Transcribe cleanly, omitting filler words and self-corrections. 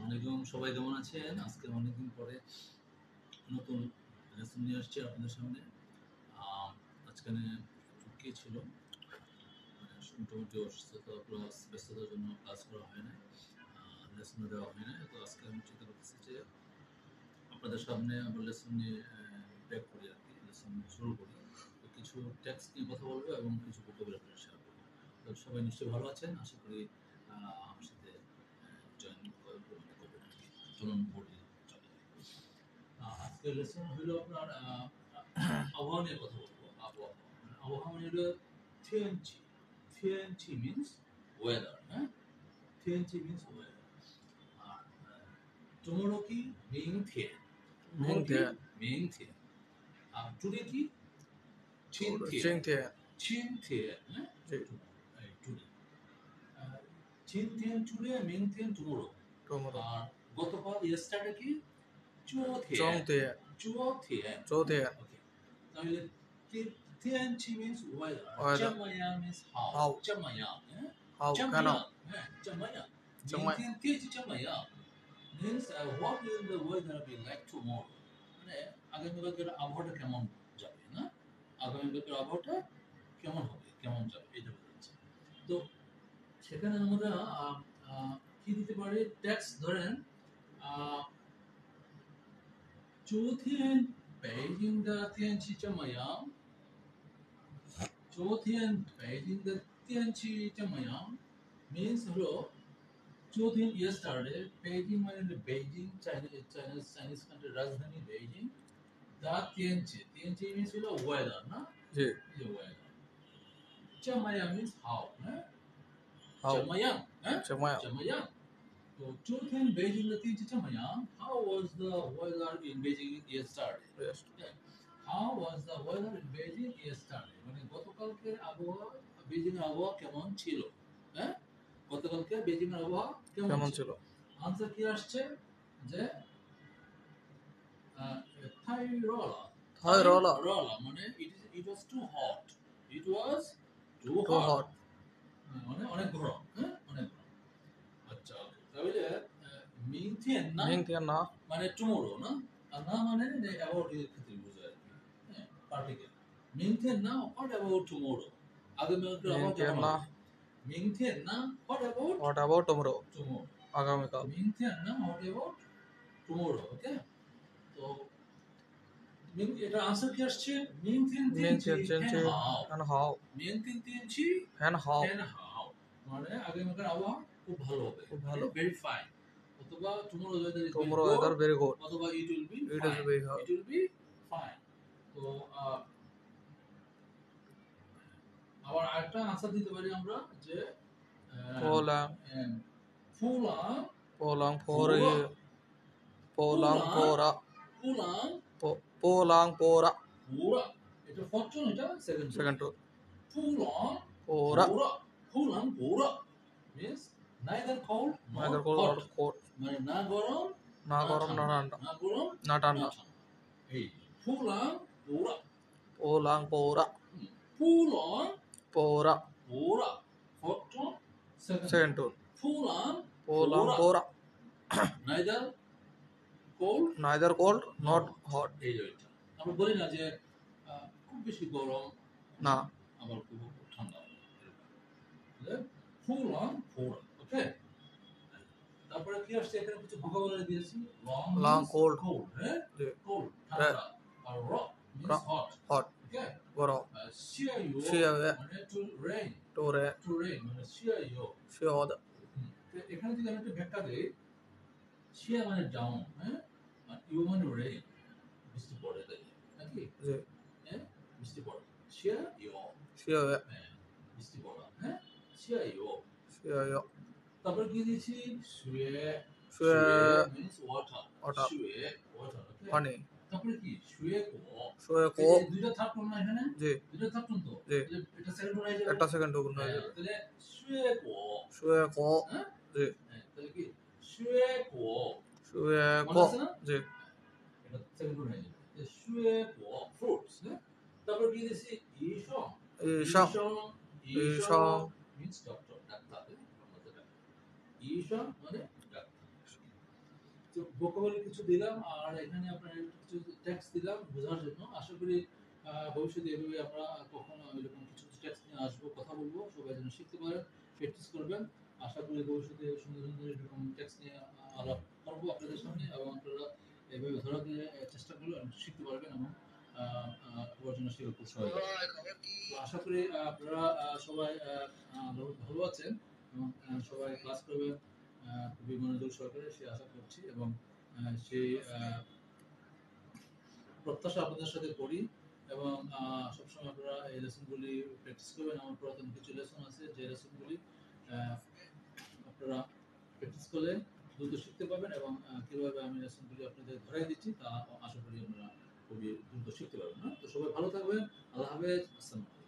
আসসালামাইকুম, সবাই কেমন আছেন? আজকে অনেকদিন পরে নতুন লেসন নিয়ে আসছি আপনাদের সামনে। আজকে একটু কি ছিল, মোটামুটি অসুস্থতা প্লাস ব্যস্ততার জন্য ক্লাস করা হয় না, লেসনও দেওয়া হয় না। তো আজকে আমি চিন্তা করতেছি যে আপনাদের সামনে আবার লেসন নিয়ে ব্যাক করি আর কি, লেসন শুরু করি। তো কিছু টেক্সট নিয়ে কথা বলবো এবং কিছু ভোকাবুলারি শেয়ার করবো। তো সবাই নিশ্চয়ই ভালো আছেন, আশা করি আমার সাথে জয়েন করবেন আর কি। চলুন বলি চলে যাই। আজকের লেসন হলো আপনার আবহাওয়া নিয়ে কথা বলবো। আবহাওয়া মানে হলো টিএনচি। টিএনচি মিন্স ওয়েদার, হ্যাঁ, টিএনচি মিন্স ওয়েদার। আর tomorrow কি? 明天。tomorrow কি?明天。আর today কি? 今天。今天，হ্যাঁ, today。今天 today, 明天 tomorrow。আর গতকাল yesterday কি? 昨天。昨天。Okay. তাহলে টিএনচি means weather. 怎么样 means how. 怎么样，怎么样，怎么样。明天天气怎么样 means what will the weather be like tomorrow. মানে আগামীকালের আবহাওয়াটা কেমন যাবে, না? আগামীকালের আবহাওয়াটা কেমন হবে, কেমন যাবে, এটা বলছে। তো সেখানে আমরা কি দিতে পারি? টেক্সট ধরেন 昨天北京的天气怎么样？昨天北京的天气怎么样 means হলো昨天 yesterday, Beijing মানে বেইজিং, চাইনিজ কান্ট্রির রাজধানী বেইজিং। দা টিএনচি means হলো ওয়েদার, না? জি, যে ওয়েদার। 怎么样 means how, হ্যাঁ? 怎么样，怎么样。তো 昨天北京的天气怎么样 How was the weather in Beijing yesterday? Yeah. How was the weather in Beijing yesterday? মানে গতকালকের আবহাওয়া, বেজিং এর আবহাওয়া কেমন ছিল, হ্যাঁ? গতকালকে বেজিং এর আবহাওয়া কেমন ছিল? আনসার কি আসছে যে থাইরোলা মানে it was too hot. It was too hot. মানে অনেক গরম, হ্যাঁ, অনেক গরম। আচ্ছা, তাহলে মিংথিয়েন না মানে টুমরো, না? আর না মানে অ্যাবাউট এর ক্ষেত্রে বোঝায় আর কি, হ্যাঁ, পার্টিকেল। মিংথিয়েন না হোয়াট অ্যাবাউট টুমরো। আগামীকাল আবার কেমন হবে? মিংথিয়েন না হোয়াট অ্যাবাউট টুমরো। আগামীকাল। মিংথিয়েন না হোয়াট অ্যাবাউট টুমরো। ওকে, তো এটা আনসার কি আসছে? মিংথিয়েন হাও। মিংথিয়েন তিনচি হাও মানে আগামীকাল আবহাওয়া খুব ভালো হবে, খুব ভালো, ভেরি ফাইন। অথবা tomorrow weather very good, অথবা it will be fine. তো আবার আরেকটা আনসার দিতে পারি আমরা যে পোলাং পোরা, এটা ফার্স্ট টোন, এটা সেকেন্ড টোন। পোরা means neither cold nor hot, মানে না গরম না ঠান্ডা। এই পোলাং পোরা ফার্স্ট টোন, সেকেন্ড টোন। পোলাং পোরা neither cold nor hot. এই জয়টা আমরা বলি না যে খুব বেশি গরম না, আবার খুব ঠান্ডা। পোলাং পোরা, ওকে। তারপরে কি আসছে? এখানে কিছু ভোকাবুলারি দিয়েছি। লং কোল্ড, হ্যাঁ, কোল্ড ঠান্ডা। আর র means hot, ওকে, গরম। শিয়া মানে টু রেইন মানে শিয়া। এখানে যদি আমি একটা ব্যাখ্যা দেই, শিয়া মানে ডাউন, হ্যাঁ, আর ইউ মানে রেইন, বৃষ্টি পড়ে, তাই নাকি? জি, হ্যাঁ, বৃষ্টি পড়ে। শিয়া হ্যাঁ, বৃষ্টি পড়া, হ্যাঁ, শিয়া তারপর কি দিয়েছি? শুয়ে means water, পানি। তারপরে কি? শুয়ে কো দুইটা থার্ড টোন না এখানে? জি, দুইটা থার্ড টোন। তো এটা সেকেন্ড টোন হয়ে যাবে, এটা সেকেন্ড টোন হয়ে যাবে। তাহলে শুয়ে কো, হ্যাঁ, জি, তাহলে কি? শুয়ে কো, জি, এটা সেকেন্ড টোন হয়ে যাবে। শুয়ে কো ফ্রুটস, হ্যাঁ। তারপর কি দিয়েছি? ইশং means doctor, ডাক্তার। ইশং মানে ডাক্তার। তো ভোকাবুলারি কিছু দিলাম আর এখানে আপনার কিছু টেক্সট দিলাম বোঝার জন্য। আশা করি ভবিষ্যতে এভাবে আমরা কখনো এরকম কিছু টেক্সট নিয়ে আসবো, কথা বলবো, সবাই যেন শিখতে পারেন, প্র্যাকটিস করবেন। আশা করি ভবিষ্যতে সুন্দর সুন্দর এরকম টেক্সট নিয়ে আলাপ করবো আপনাদের সামনে, এবং আপনারা এভাবে ধরা দিয়ে চেষ্টা করলে অনেক শিখতে পারবেন এবং তোমার জন্য সেগুলো খুব সহজ হবে। তো আশা করি আপনারা সবাই ভালো আছেন এবং সবাই ক্লাস করবেন খুবই মনোযোগ সহকারে, সে আশা করছি, এবং সেই প্রত্যাশা আপনাদের সাথে করি। এবং সবসময় আপনারা এই লেসনগুলি প্র্যাকটিস করবেন। আমার পুরাতন কিছু লেসন আছে যে লেসনগুলি আপনারা প্র্যাকটিস করলে দ্রুত শিখতে পারবেন, এবং কিভাবে আমি লেসনগুলি আপনাদের ধরাই দিচ্ছি তা আশা করি আপনারা খুবই দ্রুত শিখতে পারবেন। তো সবাই ভালো থাকবেন। আল্লাহ হাফেজ। আসসালাম।